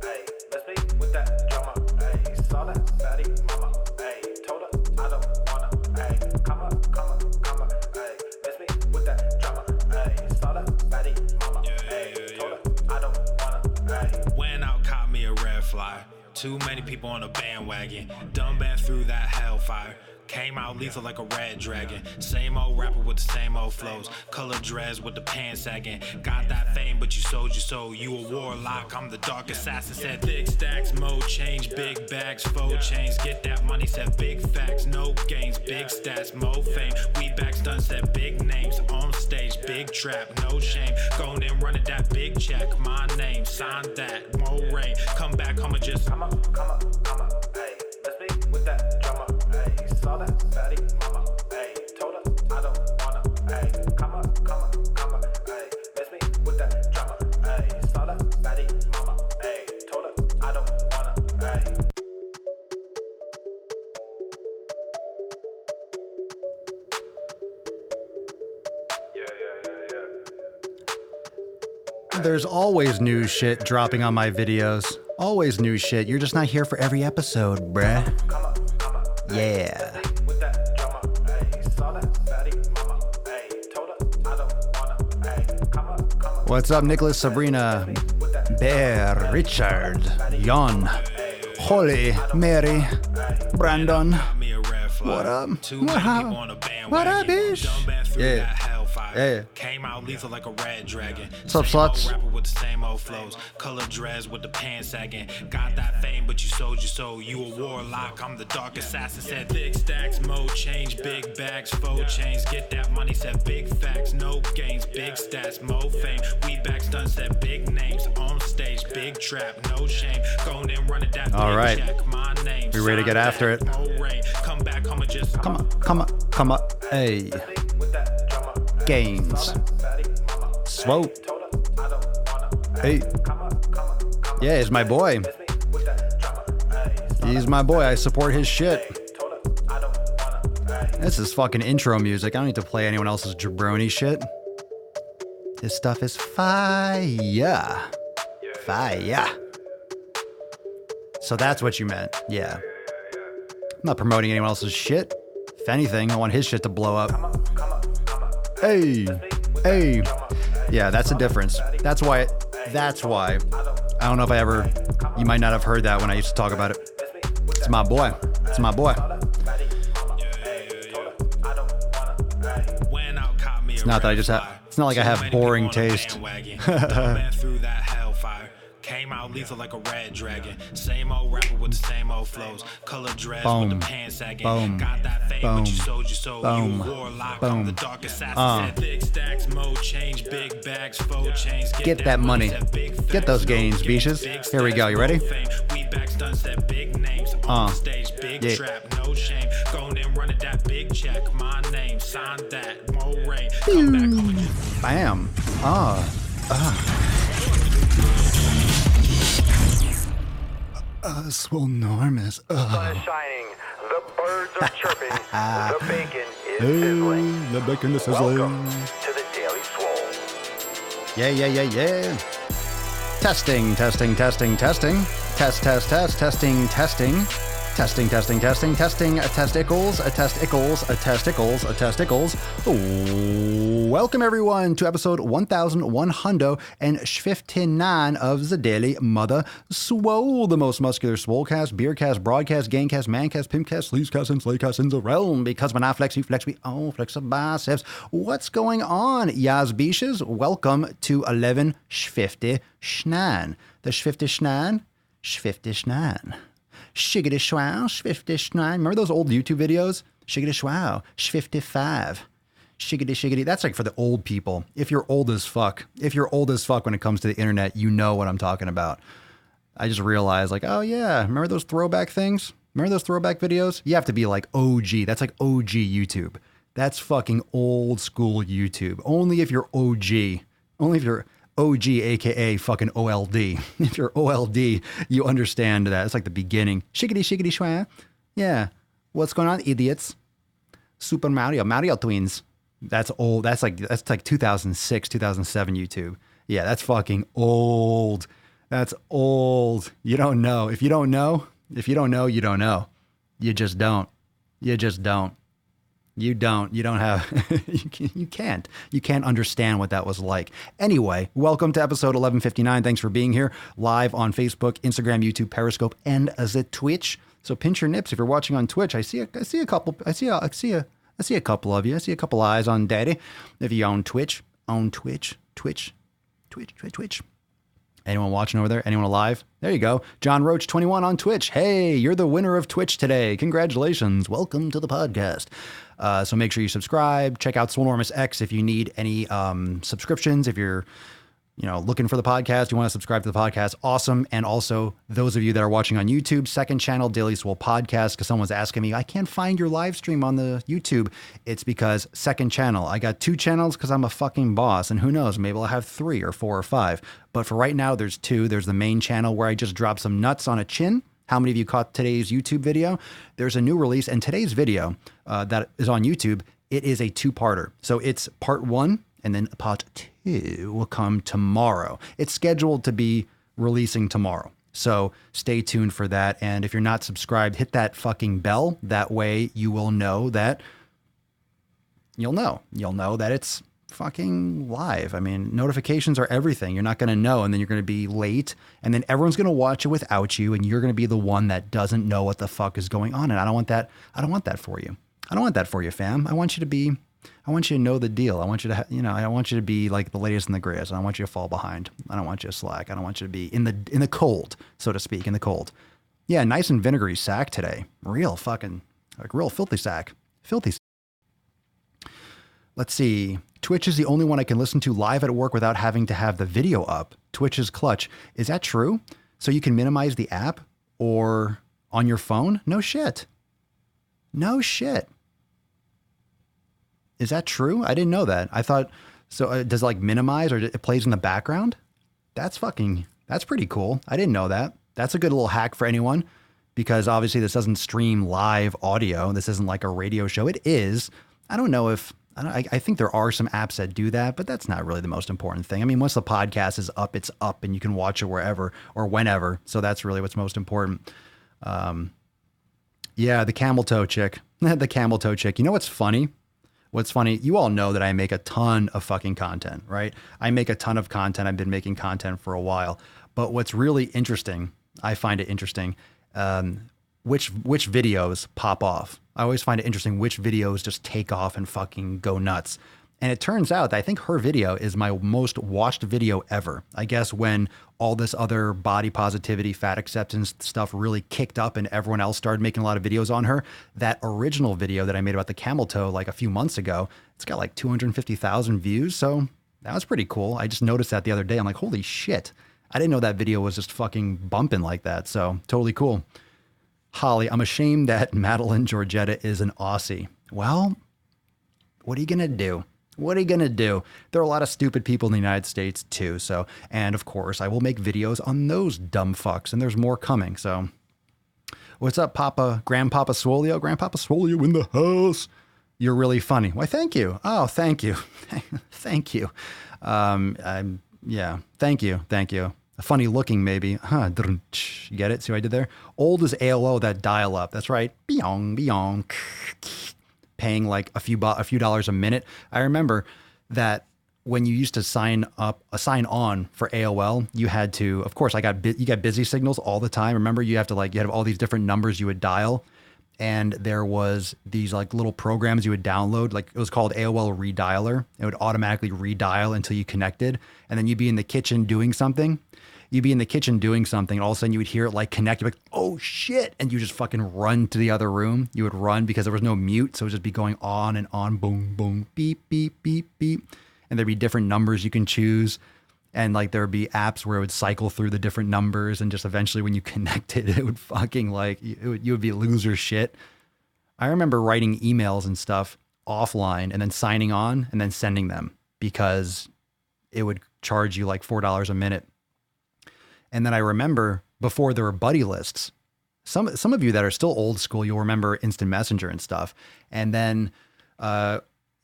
ayy. Let's be with that drama, ayy. Saw that baddie mama, ayy. Told her I don't wanna, ayy. Come up, ayy. Let's be with that drama, ayy. Saw that baddie mama, ayy. Told her I don't wanna, ayy. Went out, caught me a red fly. Too many people on a bandwagon. Dumb band through that hellfire. Came out lethal like a red dragon. Same old rapper with the same old flows. Color dreads with the pants sagging. Got that fame, but you sold your soul. You a warlock, I'm the dark assassin. Said thick stacks, mode change, big bags, faux chains. Get that money, said big facts, no gains, big stats, mo fame. We backs done, said big names. On stage, big trap, no shame. Going in, running that big check. My name, sign that, more rain. Come back home and just come up, ayy. Let's be with that drama, ayy. Saw that baddie mama, ayy. Told her I don't wanna, ayy. Come up, ayy. Let's be with that drama, ayy. Saw that baddie mama, ayy. Told her I don't wanna, ayy. There's always new shit dropping on my videos. Always new shit. You're just not here for every episode, bruh. Yeah. What's up, Nicholas, Sabrina, Bear, Richard, Jon, Holly, Mary, Brandon. What up? What up, bitch? Yeah. Yeah. Came out lethal like a red dragon. What's up, sluts? Rapper with the same old flows. Color dreads with the pants sagging. Got that fame, but you sold your soul. You a warlock, I'm the dark assassin. Said thick stacks, mode change, big bags, faux chains. Get that money, said big facts, no gains, big stats, mo fame. We backs done, said big names. On stage, big trap, no shame. Going in, running that big all right. check. My name, we ready to get after it? Come back home and just come on, hey. Gains. Swole. Hey. Yeah, he's my boy. He's my boy. I support his shit. This is fucking intro music. I don't need to play anyone else's jabroni shit. This stuff is fire. Fire. So that's what you meant. Yeah. I'm not promoting anyone else's shit. If anything, I want his shit to blow up. Hey. Yeah, that's the difference. That's why. I don't know if I ever, you might not have heard that when I used to talk about it. It's my boy. It's not that I just have, it's not like I have boring taste. Came out lethal like a red dragon. Same old rapper with the same old flows. Color dreads with the pants sagging. Got that fame, but you sold your soul. You a warlock, I'm the dark assassin. Said thick stacks, mode change, big bags, faux chains. Get that money. Get those gains, beaches. Here we go. You ready? We backs done, said big names. On stage, big trap, no shame. Going in, running that big check. My name, sign that, more rain. Come back home. Bam. Swolenormous. The sun is shining, the birds are chirping, the bacon is sizzling. The bacon is sizzling. Welcome to the Daily Swole. Yeah. Testing. Test. Testicles. Welcome everyone to episode 1159 of the Daily Mother Swole, the most muscular swolecast, beercast, broadcast, gangcast, mancast, pimpcast, sleazecast, and slaycast in the realm. Because when I flex, you flex, we all flex our biceps. What's going on, yas beaches? Welcome to 1159. The 59. Shiggity schwow, 59. Remember those old YouTube videos? Shiggity schwow, 55. Shiggity. That's like for the old people. If you're old as fuck when it comes to the internet, you know what I'm talking about. I just realized like, oh yeah, remember those throwback things? Remember those throwback videos? You have to be like OG. That's like OG YouTube. That's fucking old school YouTube. Only if you're OG. Only if you're OG, aka fucking OLD. If you're OLD, you understand that. It's like the beginning. Shiggity schwa. Yeah. What's going on, idiots? Super Mario Twins. That's old. That's like 2006, 2007 YouTube. Yeah, that's fucking old. That's old. You don't know. If you don't know, you don't know. You just don't. You just don't. You don't have, you can't understand what that was like. Anyway, welcome to episode 1159. Thanks for being here live on Facebook, Instagram, YouTube, Periscope, and as a Twitch. So pinch your nips if you're watching on Twitch. I see a couple of you. I see a couple eyes on Daddy. If you own Twitch. Anyone watching over there? Anyone alive? There you go. John Roach 21 on Twitch. Hey, you're the winner of Twitch today. Congratulations. Welcome to the podcast. So make sure you subscribe. Check out Swolenormous X if you need any subscriptions. If you're looking for the podcast, you want to subscribe to the podcast, awesome. And also those of you that are watching on YouTube, second channel, Daily Swole Podcast, because someone's asking me, I can't find your live stream on the YouTube. It's because second channel. I got 2 channels because I'm a fucking boss, and who knows, maybe I'll have 3 or 4 or 5. But for right now, there's 2. There's the main channel where I just dropped some nuts on a chin. How many of you caught today's YouTube video? There's a new release, and today's video that is on YouTube, it is a 2-parter. So it's part 1, and then part 2 will come tomorrow. It's scheduled to be releasing tomorrow. So stay tuned for that. And if you're not subscribed, hit that fucking bell. That way you will know that you'll know that it's fucking live. I mean, notifications are everything. You're not going to know, and then you're going to be late, and then everyone's going to watch it without you, and you're going to be the one that doesn't know what the fuck is going on. And I don't want that. I don't want that for you. I don't want that for you, fam. I want you to know the deal. I want you to, I don't want you to be like the latest and the greatest. I don't want you to fall behind. I don't want you to slack. I don't want you to be in the cold, so to speak, in the cold. Yeah, nice and vinegary sack today. Real fucking, real filthy sack. Filthy. Let's see. Twitch is the only one I can listen to live at work without having to have the video up. Twitch is clutch. Is that true? So you can minimize the app or on your phone? No shit. No shit. Is that true? I didn't know that. I thought, so does it like minimize or it plays in the background? That's pretty cool. I didn't know that. That's a good little hack for anyone, because obviously this doesn't stream live audio. This isn't like a radio show. It is. I don't know if, I think there are some apps that do that, but that's not really the most important thing. I mean, once the podcast is up, it's up and you can watch it wherever or whenever. So that's really what's most important. Yeah, the camel toe chick, the camel toe chick. You know what's funny? What's funny, you all know that I make a ton of fucking content, right? I make a ton of content. I've been making content for a while. But what's really interesting, I find it interesting, which videos pop off. I always find it interesting which videos just take off and fucking go nuts. And it turns out that I think her video is my most watched video ever. I guess when all this other body positivity, fat acceptance stuff really kicked up and everyone else started making a lot of videos on her, that original video that I made about the camel toe like a few months ago, it's got like 250,000 views. So that was pretty cool. I just noticed that the other day. I'm like, holy shit. I didn't know that video was just fucking bumping like that. So totally cool. Holly, I'm ashamed that Madeline Georgetta is an Aussie. Well, what are you going to do? What are you going to do? There are a lot of stupid people in the United States too. So, and of course I will make videos on those dumb fucks, and there's more coming. So what's up, Grandpapa Swolio? Grandpapa Swolio in the house. You're really funny. Why, thank you. Oh, thank you. Thank you. Yeah, thank you. Thank you. Funny looking, maybe. Huh. You get it? See what I did there? Old as AOL, that dial up. That's right. Beong, beong. Paying like a few dollars a minute. I remember that when you used to sign on for AOL, you had to, of course, you got busy signals all the time. Remember, you have all these different numbers you would dial. And there was these like little programs you would download, like it was called AOL Redialer. It would automatically redial until you connected. And then you'd be in the kitchen doing something. And all of a sudden you would hear it like connect. You're like, oh shit. And you just fucking run to the other room. You would run because there was no mute. So it would just be going on and on, boom, boom, beep, beep, beep, beep. And there'd be different numbers you can choose. And like there would be apps where it would cycle through the different numbers, and just eventually when you connected, it would fucking like, you would be loser shit. I remember writing emails and stuff offline and then signing on and then sending them because it would charge you like $4 a minute. And then I remember before there were buddy lists, some of you that are still old school, you'll remember Instant Messenger and stuff. And then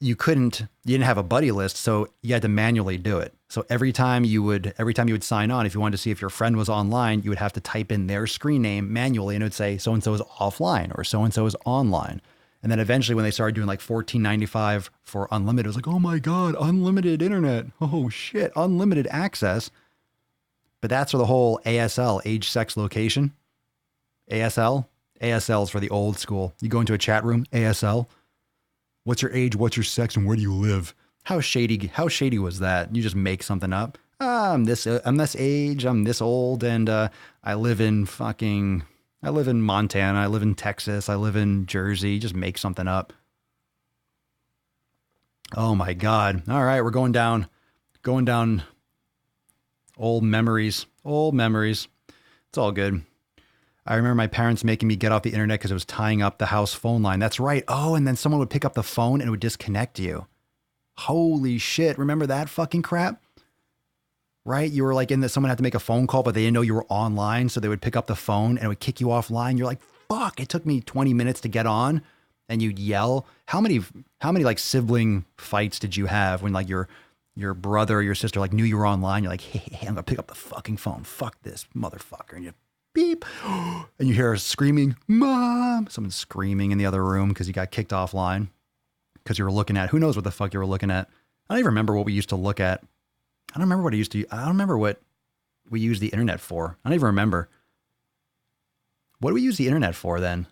you didn't have a buddy list, so you had to manually do it. So every time you would sign on, if you wanted to see if your friend was online, you would have to type in their screen name manually, and it would say so-and-so is offline or so-and-so is online. And then eventually when they started doing like $14.95 for unlimited, it was like, oh my God, unlimited internet. Oh shit, unlimited access. But that's for the whole ASL, age, sex, location. ASL is for the old school. You go into a chat room, ASL. What's your age? What's your sex? And where do you live? How shady was that? You just make something up. I'm this age. I'm this old, and I live in Montana. I live in Texas. I live in Jersey. Just make something up. Oh my God! All right, we're going down old memories. It's all good. I remember my parents making me get off the internet because it was tying up the house phone line. That's right. Oh, and then someone would pick up the phone and it would disconnect you. Holy shit. Remember that fucking crap? Right? You were like someone had to make a phone call, but they didn't know you were online. So they would pick up the phone and it would kick you offline. You're like, fuck, it took me 20 minutes to get on. And you'd yell. How many like sibling fights did you have when like your brother or your sister like knew you were online? You're like, hey, I'm gonna pick up the fucking phone. Fuck this motherfucker. And you beep. And you hear her screaming, Mom. Someone's screaming in the other room because you got kicked offline because you were looking at, who knows what the fuck you were looking at. I don't even remember what we used to look at. I don't remember what we used the internet for. I don't even remember. What do we use the internet for then?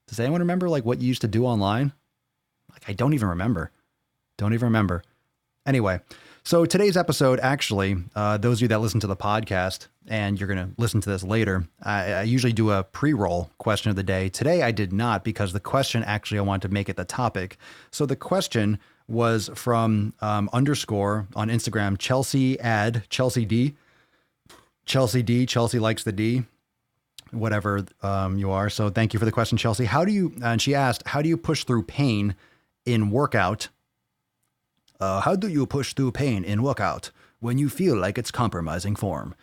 Does anyone remember like what you used to do online? Like, I don't even remember. Anyway, so today's episode, actually, those of you that listen to the podcast and you're going to listen to this later, I usually do a pre-roll question of the day. Today I did not because the question actually I wanted to make it the topic. So the question was from underscore on Instagram, Chelsea D. Chelsea likes the D, whatever you are. So thank you for the question, Chelsea. And she asked, how do you push through pain in workout? How do you push through pain in workout when you feel like it's compromising form?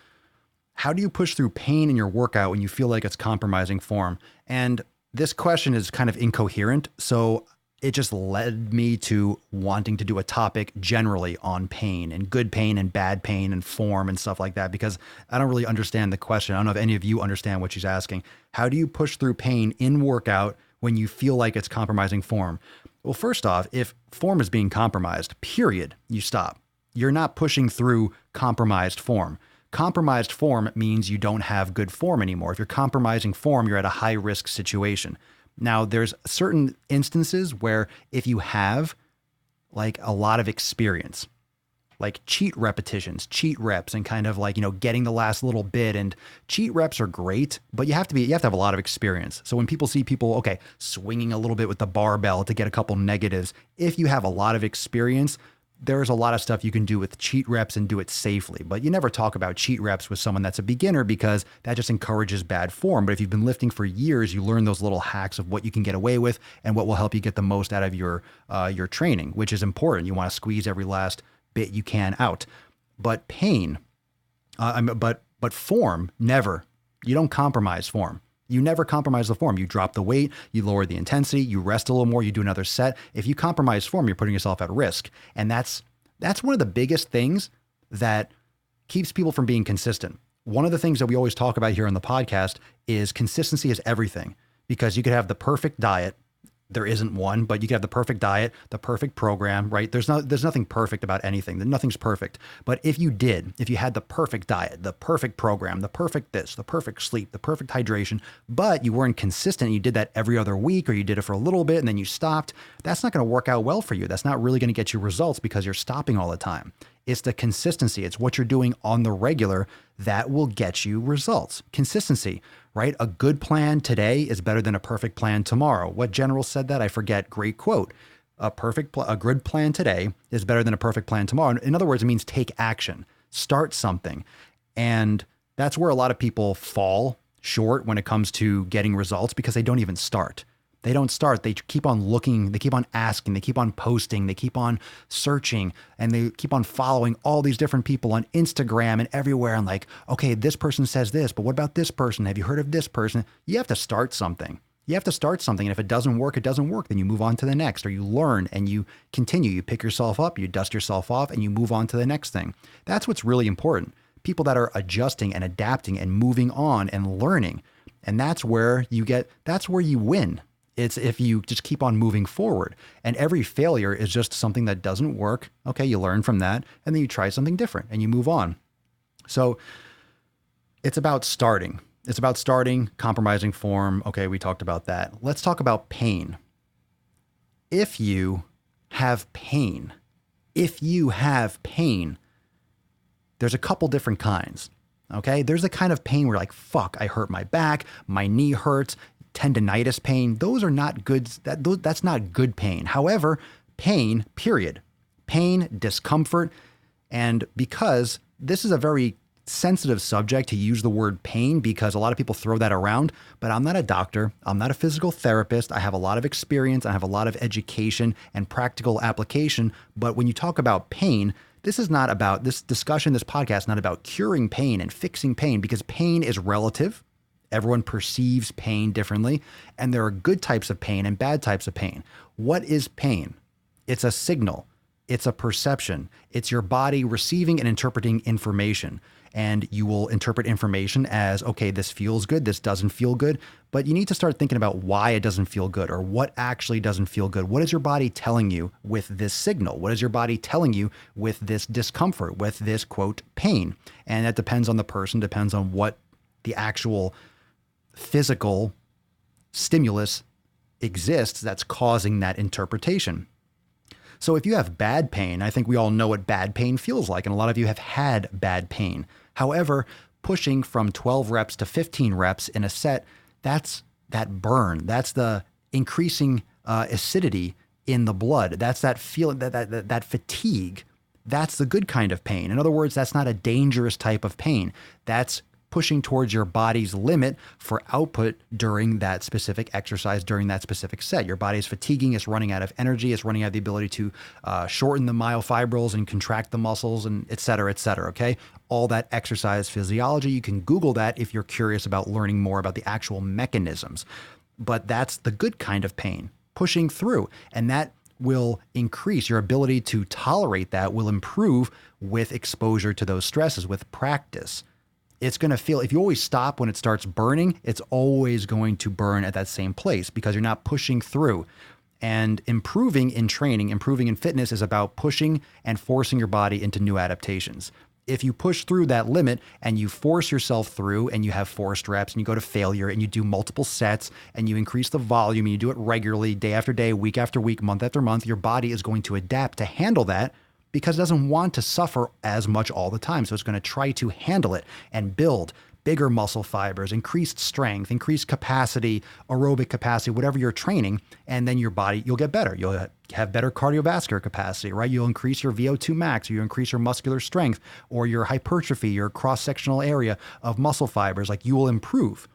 How do you push through pain in your workout when you feel like it's compromising form? And this question is kind of incoherent. So it just led me to wanting to do a topic generally on pain and good pain and bad pain and form and stuff like that, because I don't really understand the question. I don't know if any of you understand what she's asking. How do you push through pain in workout when you feel like it's compromising form? Well, first off, if form is being compromised, period, you stop. You're not pushing through compromised form. Compromised form means you don't have good form anymore. If you're compromising form, you're at a high risk situation. Now, there's certain instances where if you have like a lot of experience, like cheat repetitions, cheat reps, and kind of like, getting the last little bit, and cheat reps are great, but you have to have a lot of experience. So when people see people, swinging a little bit with the barbell to get a couple negatives, if you have a lot of experience, there's a lot of stuff you can do with cheat reps and do it safely. But you never talk about cheat reps with someone that's a beginner because that just encourages bad form. But if you've been lifting for years, you learn those little hacks of what you can get away with and what will help you get the most out of your training, which is important. You want to squeeze every last bit you can out. But pain, but form, never. You don't compromise form. You never compromise the form. You drop the weight, you lower the intensity, you rest a little more, you do another set. If you compromise form, you're putting yourself at risk. And that's one of the biggest things that keeps people from being consistent. One of the things that we always talk about here on the podcast is consistency is everything, because you could have the perfect diet. There isn't one, but you can have the perfect diet, the perfect program, right? There's nothing perfect about anything. Nothing's perfect. But if you had the perfect diet, the perfect program, the perfect this, the perfect sleep, the perfect hydration, but you weren't consistent, you did that every other week, or you did it for a little bit and then you stopped, that's not going to work out well for you. That's not really going to get you results because you're stopping all the time. It's the consistency. It's what you're doing on the regular that will get you results. Consistency, right? A good plan today is better than a perfect plan tomorrow. What general said that? I forget. Great quote. A good plan today is better than a perfect plan tomorrow. In other words, it means take action, start something. And that's where a lot of people fall short when it comes to getting results, because they don't even start. They don't start. They keep on looking. They keep on asking. They keep on posting. They keep on searching, and they keep on following all these different people on Instagram and everywhere. And like, okay, this person says this, but what about this person? Have you heard of this person? You have to start something. You have to start something, and if it doesn't work, it doesn't work. Then you move on to the next, or you learn and you continue. You pick yourself up, you dust yourself off, and you move on to the next thing. That's what's really important. People that are adjusting and adapting and moving on and learning. And that's where you win. It's if you just keep on moving forward. And every failure is just something that doesn't work. Okay, you learn from that, and then you try something different and you move on. So it's about starting. It's about starting, compromising form. Okay, we talked about that. Let's talk about pain. If you have pain, there's a couple different kinds. Okay, there's a kind of pain where like, fuck, I hurt my back, my knee hurts, tendonitis pain. Those are not good. That's not good pain. However, pain, period. Pain, discomfort, and because this is a very sensitive subject to use the word pain because a lot of people throw that around, but I'm not a doctor. I'm not a physical therapist. I have a lot of experience. I have a lot of education and practical application. But when you talk about pain, this discussion, this podcast, is not about curing pain and fixing pain because pain is relative. Everyone perceives pain differently, and there are good types of pain and bad types of pain. What is pain? It's a signal. It's a perception. It's your body receiving and interpreting information. And you will interpret information as, okay, this feels good, this doesn't feel good. But you need to start thinking about why it doesn't feel good or what actually doesn't feel good. What is your body telling you with this signal? What is your body telling you with this discomfort, with this, quote, pain? And that depends on the person, depends on what the actual physical stimulus exists that's causing that interpretation. So if you have bad pain, I think we all know what bad pain feels like, and a lot of you have had bad pain. However, pushing from 12 reps to 15 reps in a set, that's that burn. That's the increasing acidity in the blood. That's that feeling, that fatigue. That's the good kind of pain. In other words, that's not a dangerous type of pain. That's pushing towards your body's limit for output during that specific exercise, during that specific set. Your body is fatiguing, it's running out of energy, it's running out of the ability to shorten the myofibrils and contract the muscles, and et cetera, okay? All that exercise physiology, you can Google that if you're curious about learning more about the actual mechanisms. But that's the good kind of pain, pushing through, and that will increase your ability to tolerate that, will improve with exposure to those stresses, with practice. It's going to feel, if you always stop when it starts burning, it's always going to burn at that same place because you're not pushing through. And improving in training, improving in fitness is about pushing and forcing your body into new adaptations. If you push through that limit and you force yourself through and you have forced reps and you go to failure and you do multiple sets and you increase the volume and you do it regularly, day after day, week after week, month after month, your body is going to adapt to handle that because it doesn't want to suffer as much all the time. So it's going to try to handle it and build bigger muscle fibers, increased strength, increased capacity, aerobic capacity, whatever you're training. And then your body, you'll get better. You'll have better cardiovascular capacity, right? You'll increase your VO2 max, or you increase your muscular strength, or your hypertrophy, your cross-sectional area of muscle fibers. Like, you will improve,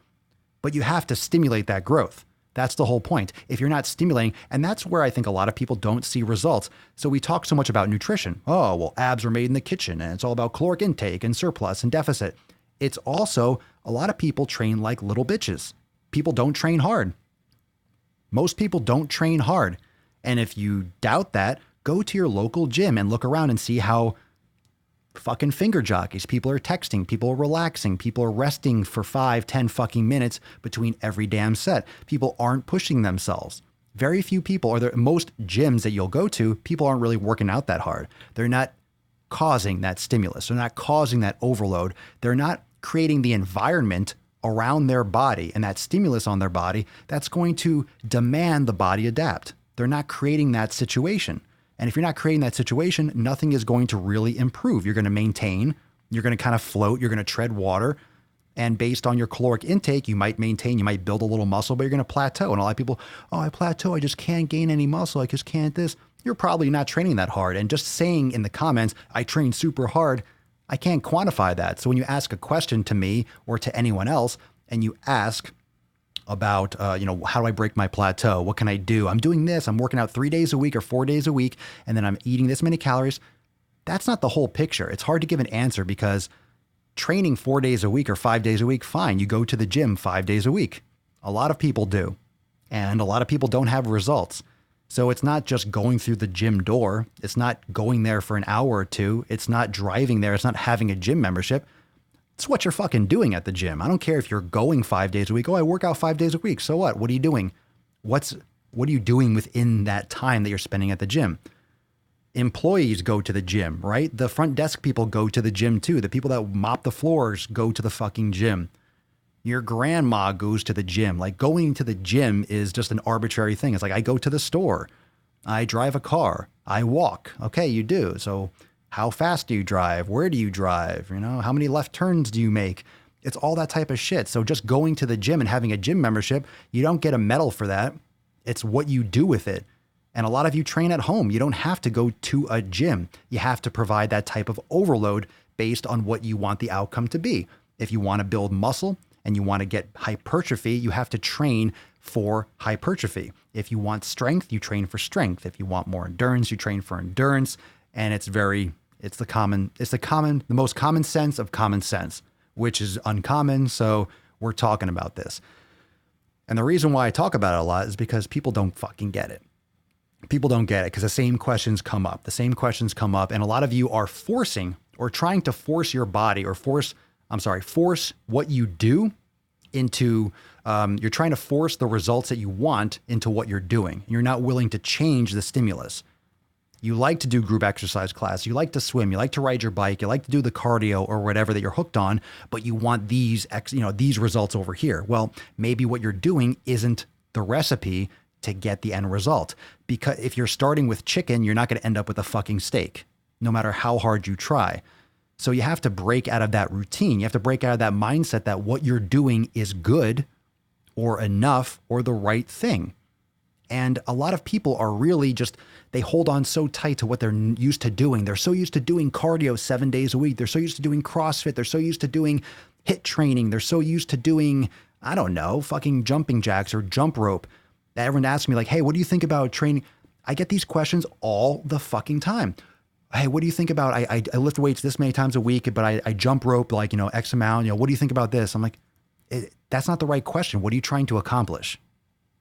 but you have to stimulate that growth. That's the whole point. If you're not stimulating, and that's where I think a lot of people don't see results. So we talk so much about nutrition. Oh, well, abs are made in the kitchen, and it's all about caloric intake and surplus and deficit. It's also, a lot of people train like little bitches. People don't train hard. Most people don't train hard. And if you doubt that, go to your local gym and look around and see how fucking finger jockeys, people are texting, people are relaxing, people are resting for 5-10 fucking minutes between every damn set. People aren't pushing themselves. Very few people, or most gyms that you'll go to, people aren't really working out that hard. They're not causing that stimulus. They're not causing that overload. They're not creating the environment around their body and that stimulus on their body that's going to demand the body adapt. They're not creating that situation. And if you're not creating that situation, nothing is going to really improve. You're going to maintain, you're going to kind of float, you're going to tread water. And based on your caloric intake, you might maintain, you might build a little muscle, but you're going to plateau. And a lot of people, oh, I plateau, I just can't gain any muscle, I just can't this. You're probably not training that hard. And just saying in the comments, I train super hard, I can't quantify that. So when you ask a question to me or to anyone else, and you ask about, how do I break my plateau? What can I do? I'm doing this. I'm working out 3 days a week or 4 days a week, and then I'm eating this many calories. That's not the whole picture. It's hard to give an answer because training 4 days a week or 5 days a week, fine. You go to the gym 5 days a week. A lot of people do. And a lot of people don't have results. So it's not just going through the gym door. It's not going there for an hour or two. It's not driving there. It's not having a gym membership. It's what you're fucking doing at the gym. I don't care if you're going 5 days a week. Oh, I work out 5 days a week. So what? What are you doing? What are you doing within that time that you're spending at the gym? Employees go to the gym, right? The front desk people go to the gym too. The people that mop the floors go to the fucking gym. Your grandma goes to the gym. Like, going to the gym is just an arbitrary thing. It's like, I go to the store. I drive a car. I walk. Okay, you do. So how fast do you drive? Where do you drive? You know, how many left turns do you make? It's all that type of shit. So just going to the gym and having a gym membership, you don't get a medal for that. It's what you do with it. And a lot of you train at home. You don't have to go to a gym. You have to provide that type of overload based on what you want the outcome to be. If you want to build muscle and you want to get hypertrophy, you have to train for hypertrophy. If you want strength, you train for strength. If you want more endurance, you train for endurance. And it's the most common sense of common sense, which is uncommon. So we're talking about this. And the reason why I talk about it a lot is because people don't fucking get it. People don't get it because the same questions come up. And a lot of you are forcing or trying to force your body or force what you do into, you're trying to force the results that you want into what you're doing. You're not willing to change the stimulus. You like to do group exercise class. You like to swim. You like to ride your bike. You like to do the cardio or whatever that you're hooked on, but you want these results over here. Well, maybe what you're doing isn't the recipe to get the end result. Because if you're starting with chicken, you're not going to end up with a fucking steak, no matter how hard you try. So you have to break out of that routine. You have to break out of that mindset that what you're doing is good or enough or the right thing. And a lot of people are really they hold on so tight to what they're used to doing. They're so used to doing cardio 7 days a week. They're so used to doing CrossFit. They're so used to doing HIIT training. They're so used to doing, I don't know, fucking jumping jacks or jump rope. Everyone asks me like, hey, what do you think about training? I get these questions all the fucking time. Hey, what do you think about, I lift weights this many times a week, but I jump rope like, X amount, what do you think about this? I'm like, that's not the right question. What are you trying to accomplish?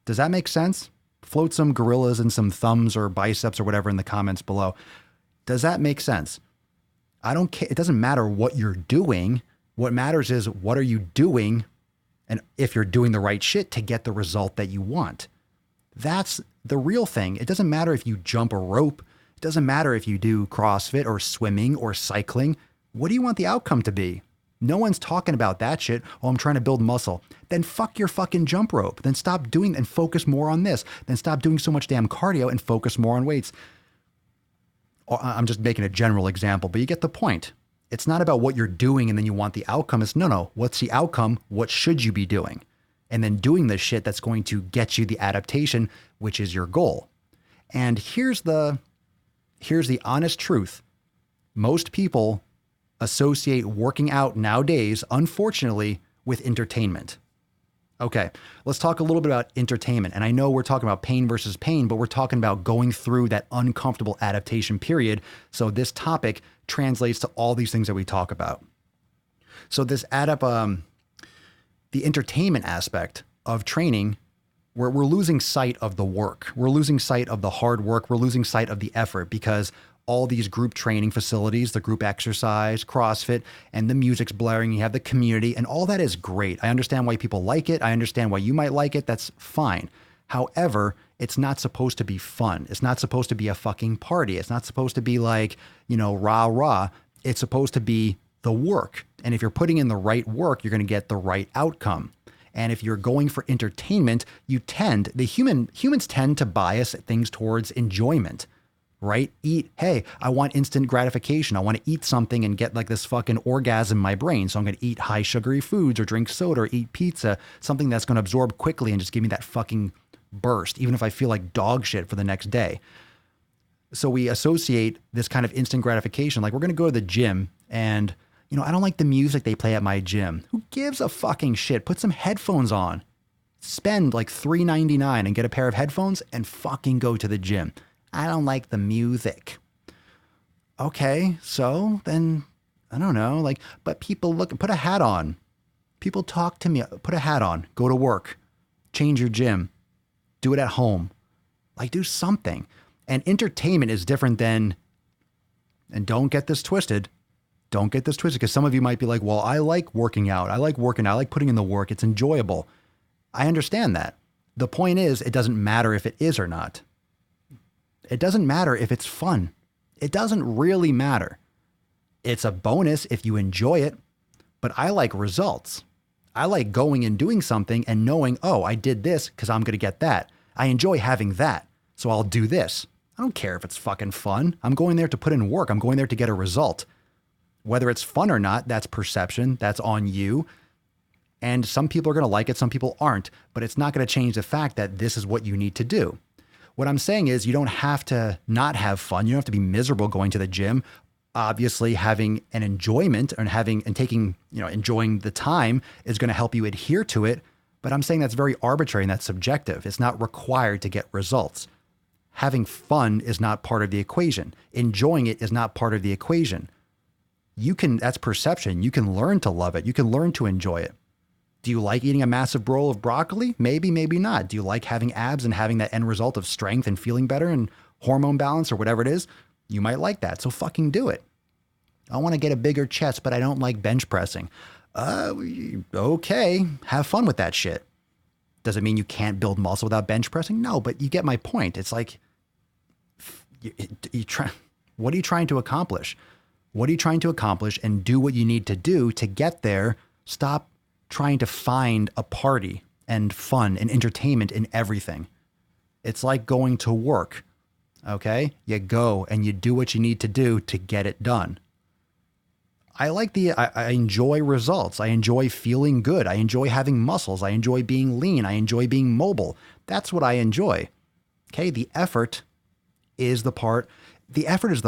Does that make sense? Float some gorillas and some thumbs or biceps or whatever in the comments below. Does that make sense? I don't care. It doesn't matter what you're doing. What matters is what are you doing and if you're doing the right shit to get the result that you want. That's the real thing. It doesn't matter if you jump a rope. It doesn't matter if you do CrossFit or swimming or cycling. What do you want the outcome to be? No one's talking about that shit. Oh, I'm trying to build muscle. Then fuck your fucking jump rope. Then stop doing and focus more on this. Then stop doing so much damn cardio and focus more on weights. I'm just making a general example, but you get the point. It's not about what you're doing and then you want the outcome. It's no. What's the outcome? What should you be doing? And then doing the shit that's going to get you the adaptation, which is your goal. And here's the honest truth. Most people associate working out nowadays, unfortunately, with entertainment. Okay, let's talk a little bit about entertainment. And I know we're talking about pain versus pain, but we're talking about going through that uncomfortable adaptation period. So this topic translates to all these things that we talk about. So this the entertainment aspect of training, we're losing sight of the work. We're losing sight of the hard work. We're losing sight of the effort because all these group training facilities, the group exercise, CrossFit, and the music's blaring. You have the community, and all that is great. I understand why people like it. I understand why you might like it. That's fine. However, it's not supposed to be fun. It's not supposed to be a fucking party. It's not supposed to be like, rah, rah. It's supposed to be the work. And if you're putting in the right work, you're going to get the right outcome. And if you're going for entertainment, humans tend to bias things towards enjoyment. Right? Hey, I want instant gratification. I want to eat something and get like this fucking orgasm in my brain. So I'm going to eat high sugary foods or drink soda or eat pizza, something that's going to absorb quickly and just give me that fucking burst, even if I feel like dog shit for the next day. So we associate this kind of instant gratification. Like we're going to go to the gym and, I don't like the music they play at my gym. Who gives a fucking shit? Put some headphones on. Spend like $3.99 and get a pair of headphones and fucking go to the gym. I don't like the music. Okay, so then, I don't know, but people put a hat on. People talk to me, put a hat on, go to work, change your gym. Do it at home. Like, do something. And entertainment is different than, and don't get this twisted. Don't get this twisted, because some of you might be like, well, I like working out. I like working out. I like putting in the work. It's enjoyable. I understand that. The point is, it doesn't matter if it is or not. It doesn't matter if it's fun. It doesn't really matter. It's a bonus if you enjoy it, but I like results. I like going and doing something and knowing, oh, I did this because I'm going to get that. I enjoy having that, so I'll do this. I don't care if it's fucking fun. I'm going there to put in work. I'm going there to get a result. Whether it's fun or not, that's perception. That's on you. And some people are going to like it, some people aren't, but it's not going to change the fact that this is what you need to do. What I'm saying is you don't have to not have fun. You don't have to be miserable going to the gym. Obviously, having an enjoyment and taking, enjoying the time is going to help you adhere to it. But I'm saying that's very arbitrary and that's subjective. It's not required to get results. Having fun is not part of the equation. Enjoying it is not part of the equation. That's perception. You can learn to love it. You can learn to enjoy it. Do you like eating a massive bowl of broccoli? Maybe, maybe not. Do you like having abs and having that end result of strength and feeling better and hormone balance or whatever it is? You might like that. So fucking do it. I want to get a bigger chest, but I don't like bench pressing. Okay. Have fun with that shit. Does it mean you can't build muscle without bench pressing? No, but you get my point. It's like, what are you trying to accomplish? What are you trying to accomplish? And do what you need to do to get there. Stop trying to find a party and fun and entertainment in everything. It's like going to work. Okay? You go and you do what you need to do to get it done. I enjoy results. I enjoy feeling good. I enjoy having muscles. I enjoy being lean. I enjoy being mobile. That's what I enjoy. Okay? The effort is the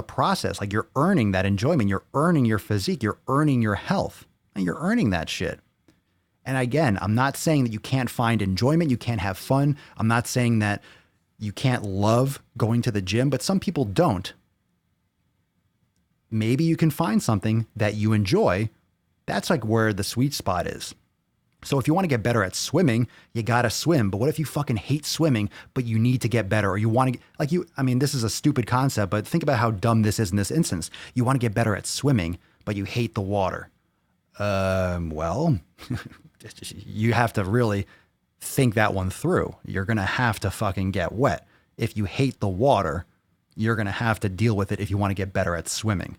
process. Like, you're earning that enjoyment. You're earning your physique. You're earning your health. And you're earning that shit. And again, I'm not saying that you can't find enjoyment. You can't have fun. I'm not saying that you can't love going to the gym, but some people don't. Maybe you can find something that you enjoy. That's like where the sweet spot is. So if you want to get better at swimming, you got to swim. But what if you fucking hate swimming, but you need to get better, or you want to, this is a stupid concept, but think about how dumb this is in this instance. You want to get better at swimming, but you hate the water. Well, you have to really think that one through. You're going to have to fucking get wet. If you hate the water, you're going to have to deal with it if you want to get better at swimming.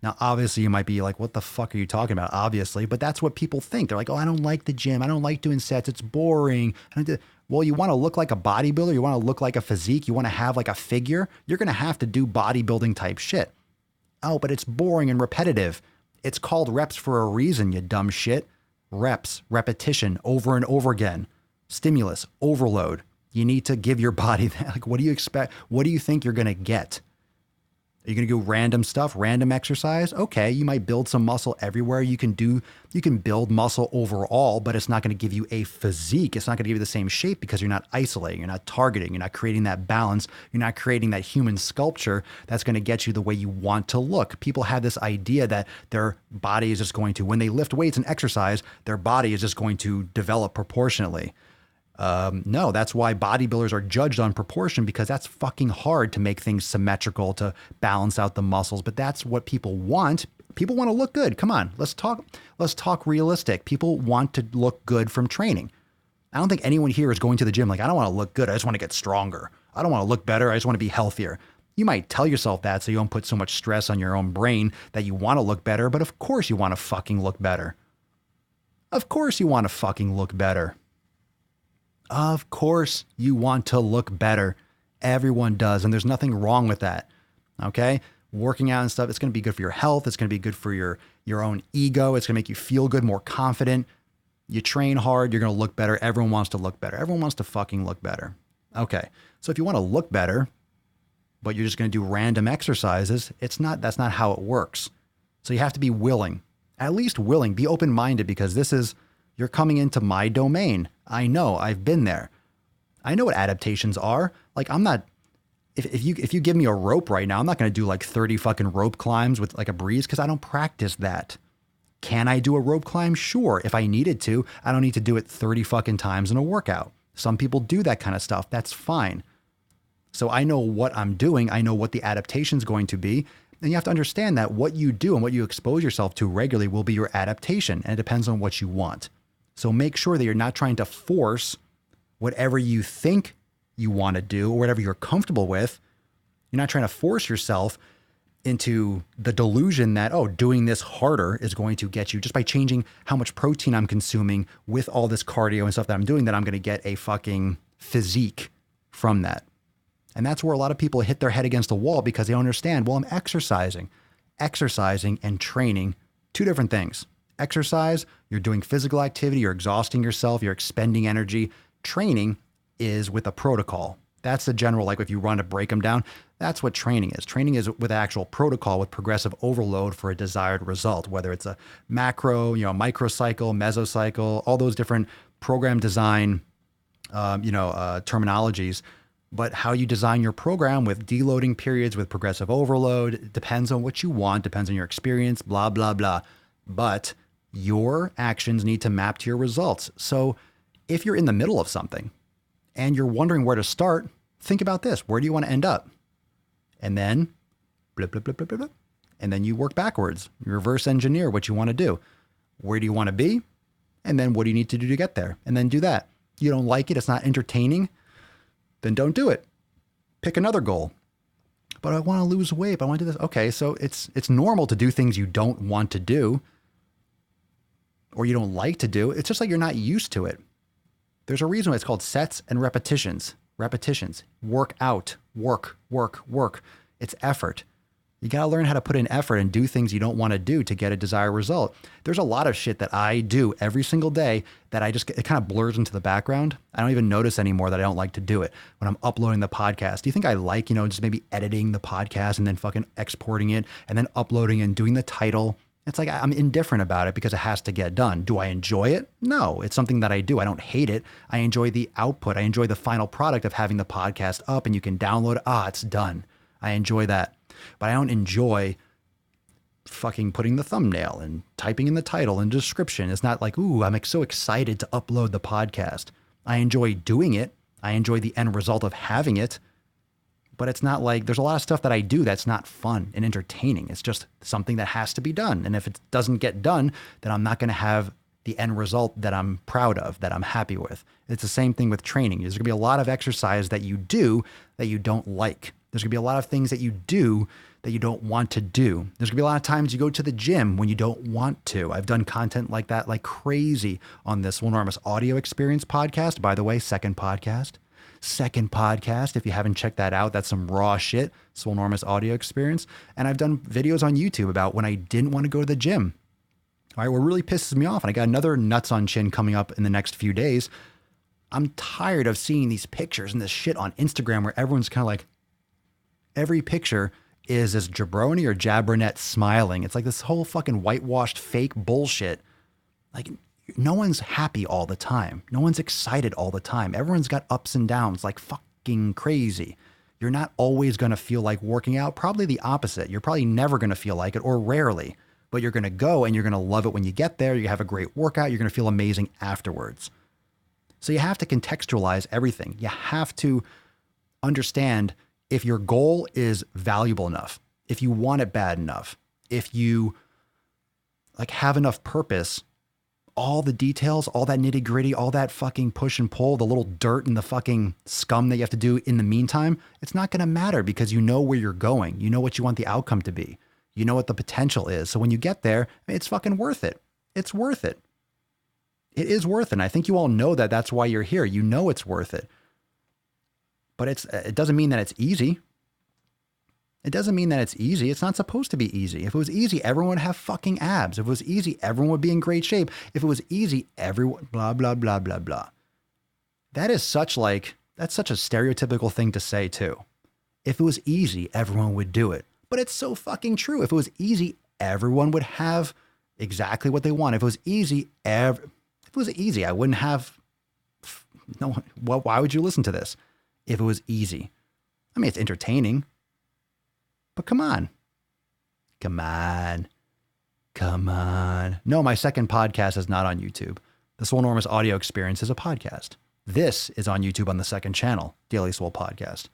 Now, obviously, you might be like, what the fuck are you talking about? Obviously, but that's what people think. They're like, oh, I don't like the gym. I don't like doing sets. It's boring. Well, you want to look like a bodybuilder. You want to look like a physique. You want to have like a figure. You're going to have to do bodybuilding type shit. Oh, but it's boring and repetitive. It's called reps for a reason, you dumb shit. Reps, repetition, over and over again. Stimulus, overload. You need to give your body that. Like, what do you expect? What do you think you're going to get? Are you going to do random stuff, random exercise? Okay, you might build some muscle everywhere. You can build muscle overall, but it's not going to give you a physique. It's not going to give you the same shape because you're not isolating, you're not targeting, you're not creating that balance, you're not creating that human sculpture that's going to get you the way you want to look. People have this idea that their body is just going to, when they lift weights and exercise, their body is just going to develop proportionately. No, that's why bodybuilders are judged on proportion, because that's fucking hard to make things symmetrical, to balance out the muscles. But that's what people want. People want to look good. Come on, let's talk realistic. People want to look good from training. I don't think anyone here is going to the gym like, I don't want to look good. I just want to get stronger. I don't want to look better. I just want to be healthier. You might tell yourself that so you don't put so much stress on your own brain that you want to look better. But of course you want to fucking look better. Of course you want to fucking look better. Of course you want to look better. Everyone does. And there's nothing wrong with that. Okay? Working out and stuff, it's going to be good for your health. It's going to be good for your own ego. It's going to make you feel good, more confident. You train hard, you're going to look better. Everyone wants to look better. Everyone wants to fucking look better. Okay. So if you want to look better, but you're just going to do random exercises, that's not how it works. So you have to be willing. At least willing. Be open-minded, because you're coming into my domain. I know, I've been there. I know what adaptations are. Like, I'm not, if you give me a rope right now, I'm not going to do like 30 fucking rope climbs with like a breeze, because I don't practice that. Can I do a rope climb? Sure. If I needed to, I don't need to do it 30 fucking times in a workout. Some people do that kind of stuff. That's fine. So I know what I'm doing. I know what the adaptation is going to be. And you have to understand that what you do and what you expose yourself to regularly will be your adaptation. And it depends on what you want. So make sure that you're not trying to force whatever you think you want to do or whatever you're comfortable with. You're not trying to force yourself into the delusion that, oh, doing this harder is going to get you, just by changing how much protein I'm consuming with all this cardio and stuff that I'm doing, that I'm going to get a fucking physique from that. And that's where a lot of people hit their head against the wall, because they don't understand, well, I'm exercising. Exercising and training, two different things. Exercise, you're doing physical activity, you're exhausting yourself, you're expending energy. Training is with a protocol. That's the general, like if you want to break them down, that's what training is. Training is with actual protocol, with progressive overload for a desired result, whether it's a macro, microcycle, mesocycle, all those different program design, terminologies. But how you design your program with deloading periods, with progressive overload, depends on what you want, depends on your experience, blah, blah, blah. But your actions need to map to your results. So if you're in the middle of something and you're wondering where to start, think about this. Where do you want to end up? And then, blip, blip, blip, blip, blip, blip. And then you work backwards. You reverse engineer what you want to do. Where do you want to be? And then what do you need to do to get there? And then do that. You don't like it, it's not entertaining, then don't do it. Pick another goal. But I want to lose weight. But I want to do this. Okay, so it's normal to do things you don't want to do or you don't like to do. It's just like you're not used to it. There's a reason why it's called sets and repetitions. Repetitions. Work out. Work, work, work. It's effort. You got to learn how to put in effort and do things you don't want to do to get a desired result. There's a lot of shit that I do every single day that it kind of blurs into the background. I don't even notice anymore that I don't like to do it when I'm uploading the podcast. Do you think I like, just maybe editing the podcast and then fucking exporting it and then uploading and doing the title? It's like I'm indifferent about it because it has to get done. Do I enjoy it? No, it's something that I do. I don't hate it. I enjoy the output. I enjoy the final product of having the podcast up and you can download it. It's done. I enjoy that. But I don't enjoy fucking putting the thumbnail and typing in the title and description. It's not like, ooh, I'm so excited to upload the podcast. I enjoy doing it. I enjoy the end result of having it. But it's not like, there's a lot of stuff that I do that's not fun and entertaining. It's just something that has to be done. And if it doesn't get done, then I'm not going to have the end result that I'm proud of, that I'm happy with. It's the same thing with training. There's going to be a lot of exercise that you do that you don't like. There's going to be a lot of things that you do that you don't want to do. There's going to be a lot of times you go to the gym when you don't want to. I've done content like that like crazy on this Enormous Audio Experience podcast. By the way, second podcast. If you haven't checked that out, that's some raw shit. Enormous Audio Experience. And I've done videos on YouTube about when I didn't want to go to the gym. All right, what really pisses me off, and I got another Nuts on Chin coming up in the next few days. I'm tired of seeing these pictures and this shit on Instagram where everyone's kind of like, every picture is this jabroni or jabronet smiling. It's like this whole fucking whitewashed fake bullshit. Like, no one's happy all the time. No one's excited all the time. Everyone's got ups and downs like fucking crazy. You're not always going to feel like working out. Probably the opposite. You're probably never going to feel like it, or rarely. But you're going to go and you're going to love it when you get there. You have a great workout. You're going to feel amazing afterwards. So you have to contextualize everything. You have to understand if your goal is valuable enough, if you want it bad enough, if you like have enough purpose, all the details, all that nitty gritty, all that fucking push and pull, the little dirt and the fucking scum that you have to do in the meantime, it's not going to matter because you know where you're going. You know what you want the outcome to be. You know what the potential is. So when you get there, it's fucking worth it. It's worth it. It is worth it. And I think you all know that that's why you're here. You know it's worth it. But it doesn't mean that it's easy. It doesn't mean that it's easy. It's not supposed to be easy. If it was easy, everyone would have fucking abs. If it was easy, everyone would be in great shape. If it was easy, everyone, blah, blah, blah, blah, blah. That's such a stereotypical thing to say too. If it was easy, everyone would do it. But it's so fucking true. If it was easy, everyone would have exactly what they want. If it was easy, I wouldn't have, no, why would you listen to this? If it was easy. I mean, it's entertaining, but come on. No, my second podcast is not on YouTube. The Swole Enormous Audio Experience is a podcast. This is on YouTube on the second channel, Daily Swole Podcast.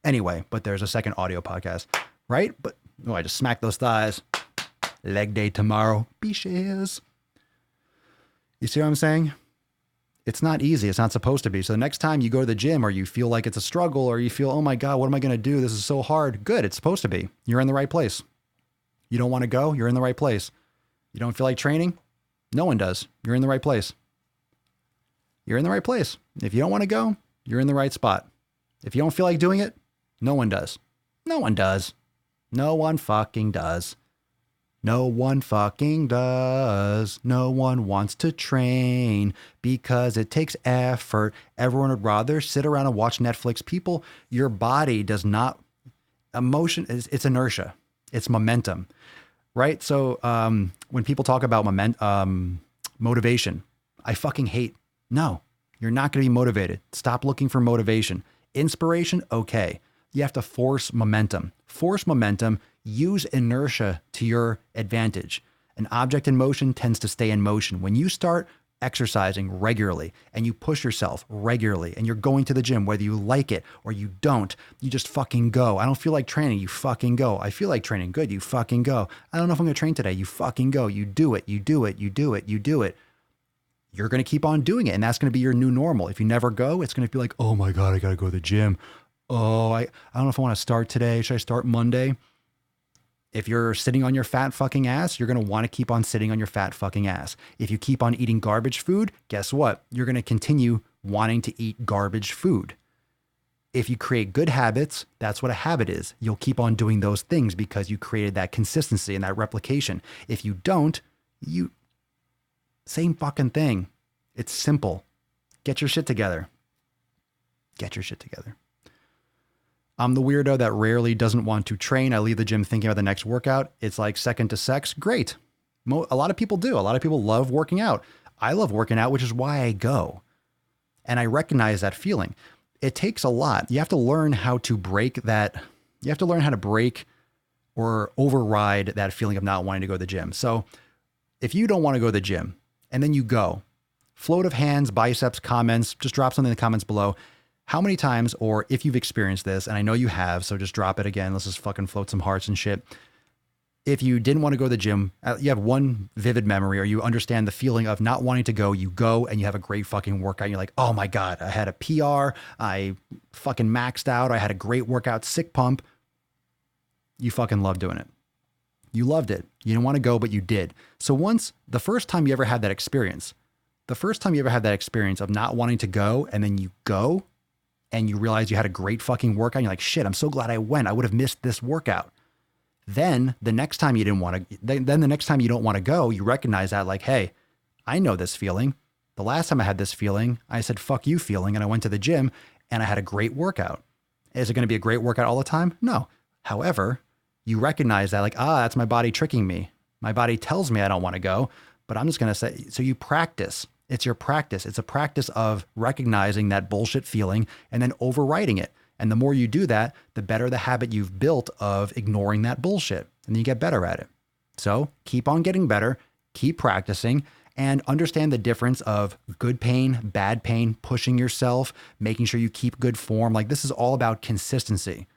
Anyway, but there's a second audio podcast, right? But I just smacked those thighs. Leg day tomorrow. Beaches. You see what I'm saying? It's not easy. It's not supposed to be. So the next time you go to the gym or you feel like it's a struggle or you feel, oh my God, what am I going to do? This is so hard. Good. It's supposed to be. You're in the right place. You don't want to go. You're in the right place. You don't feel like training. No one does. You're in the right place. You're in the right place. If you don't want to go, you're in the right spot. If you don't feel like doing it, no one does. No one does. No one fucking does. No one fucking does. No one wants to train because it takes effort. Everyone would rather sit around and watch Netflix. People, your body does not, emotion, it's inertia. It's momentum, right? So when people talk about motivation, I fucking hate, no, you're not going to be motivated. Stop looking for motivation. Inspiration, okay. You have to force momentum. Force momentum, use inertia to your advantage. An object in motion tends to stay in motion. When you start exercising regularly and you push yourself regularly and you're going to the gym, whether you like it or you don't, you just fucking go. I don't feel like training. You fucking go. I feel like training. Good. You fucking go. I don't know if I'm going to train today. You fucking go. You do it. You do it. You do it. You do it. You're going to keep on doing it. And that's going to be your new normal. If you never go, it's going to be like, oh my God, I got to go to the gym. Oh, I don't know if I want to start today. Should I start Monday? If you're sitting on your fat fucking ass, you're going to want to keep on sitting on your fat fucking ass. If you keep on eating garbage food, guess what? You're going to continue wanting to eat garbage food. If you create good habits, that's what a habit is. You'll keep on doing those things because you created that consistency and that replication. If you don't, same fucking thing. It's simple. Get your shit together. Get your shit together. I'm the weirdo that rarely doesn't want to train. I leave the gym thinking about the next workout. It's like second to sex. Great. A lot of people do. A lot of people love working out. I love working out, which is why I go. And I recognize that feeling. It takes a lot. You have to learn how to break that. You have to learn how to break or override that feeling of not wanting to go to the gym. So if you don't want to go to the gym and then you go, float of hands, biceps, comments, just drop something in the comments below. How many times, or if you've experienced this, and I know you have, so just drop it again. Let's just fucking float some hearts and shit. If you didn't want to go to the gym, you have one vivid memory, or you understand the feeling of not wanting to go, you go and you have a great fucking workout. And you're like, oh my God, I had a PR. I fucking maxed out. I had a great workout, sick pump. You fucking love doing it. You loved it. You didn't want to go, but you did. So the first time you ever had that experience of not wanting to go and then you go, and you realize you had a great fucking workout, and you're like, shit, I'm so glad I went. I would have missed this workout. Then the next time you don't want to go, you recognize that like, hey, I know this feeling. The last time I had this feeling, I said, fuck you feeling. And I went to the gym and I had a great workout. Is it going to be a great workout all the time? No. However, you recognize that like, that's my body tricking me. My body tells me I don't want to go, but I'm just going to say, so you practice. It's your practice. It's a practice of recognizing that bullshit feeling and then overriding it. And the more you do that, the better the habit you've built of ignoring that bullshit. And then you get better at it. So keep on getting better, keep practicing, and understand the difference of good pain, bad pain, pushing yourself, making sure you keep good form. Like this is all about consistency.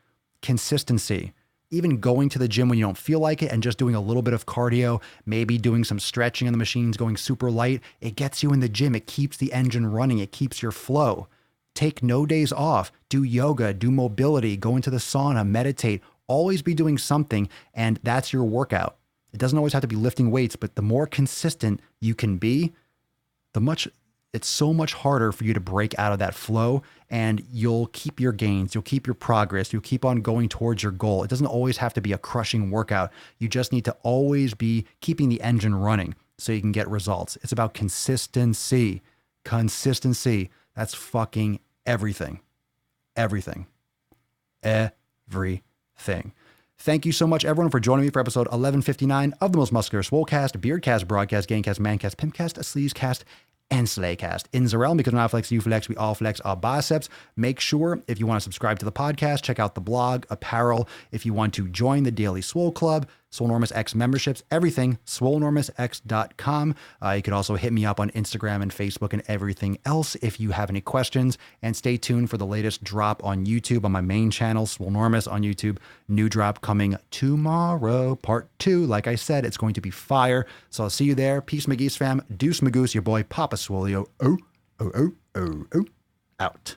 Consistency. Even going to the gym when you don't feel like it and just doing a little bit of cardio, maybe doing some stretching on the machines, going super light, it gets you in the gym. It keeps the engine running. It keeps your flow. Take no days off. Do yoga, do mobility, go into the sauna, meditate, always be doing something. And that's your workout. It doesn't always have to be lifting weights, but the more consistent you can be, it's so much harder for you to break out of that flow, and you'll keep your gains. You'll keep your progress. You'll keep on going towards your goal. It doesn't always have to be a crushing workout. You just need to always be keeping the engine running so you can get results. It's about consistency. Consistency. That's fucking everything. Everything. Everything. Thank you so much, everyone, for joining me for episode 1159 of the Most Muscular Swolecast, Beardcast, Broadcast, Gamecast, Mancast, Pimpcast, Sleazecast, and Slaycast. In Zarel, because when I flex, you flex, we all flex our biceps. Make sure, if you want to subscribe to the podcast, check out the blog, apparel. If you want to join the Daily Swole Club, Swolenormous X memberships, everything, swolenormousx.com. You could also hit me up on Instagram and Facebook and everything else if you have any questions. And stay tuned for the latest drop on YouTube on my main channel, Swolenormous on YouTube. New drop coming tomorrow, part 2. Like I said, it's going to be fire. So I'll see you there. Peace, McGee's fam. Deuce Magoose, your boy Papa Swolio. Out.